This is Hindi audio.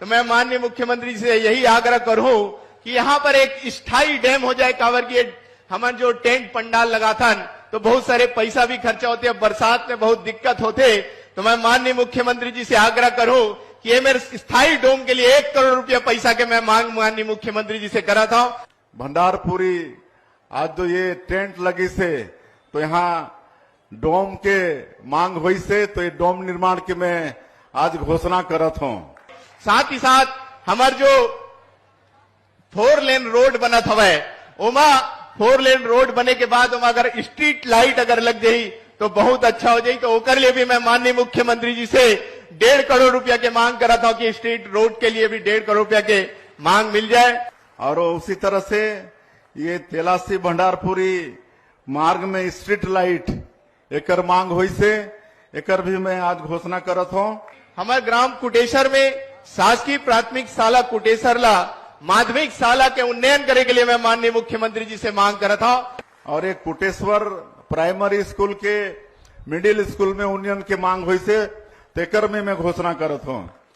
तो मैं माननीय मुख्यमंत्री जी से यही आग्रह करूं कि यहाँ पर एक स्थायी डैम हो जाए कांवर की। हमारे जो टेंट पंडाल लगा था तो बहुत सारे पैसा भी खर्चा होते, बरसात में बहुत दिक्कत होते। तो मैं माननीय मुख्यमंत्री जी से आग्रह करूं कि ये मेरे स्थायी डोम के लिए 1 करोड़ रुपया पैसा के मैं मांग माननीय मुख्यमंत्री जी से करा था। भंडारपुरी आज जो ये टेंट लगी से तो यहाँ डोम के मांग हुई से तो ये डोम निर्माण की मैं आज घोषणा करत हूँ। साथ ही साथ हमार जो 4 लेन रोड बना था ओमा 4 लेन रोड बने के बाद ओमा अगर स्ट्रीट लाइट अगर लग जाई तो बहुत अच्छा हो जाई। तो ओकर लिए भी मैं माननीय मुख्यमंत्री जी से 1.5 करोड़ रुपया के मांग करा था कि स्ट्रीट रोड के लिए भी 1.5 करोड़ रुपया के मांग मिल जाए। और उसी तरह से ये तेलासी भंडारपुरी मार्ग में स्ट्रीट लाइट एकर मांग हुई से एकर भी मैं आज घोषणा करत हूँ। हमारे ग्राम कुटेश्वर में शासकीय प्राथमिक शाला कुटेश्वर ला माध्यमिक शाला के उन्नयन करे के लिए मैं माननीय मुख्यमंत्री जी से मांग करा था। और एक कुटेश्वर प्राइमरी स्कूल के मिडिल स्कूल में उन्नयन की मांग हुई से तेकर में मैं घोषणा करत हूँ।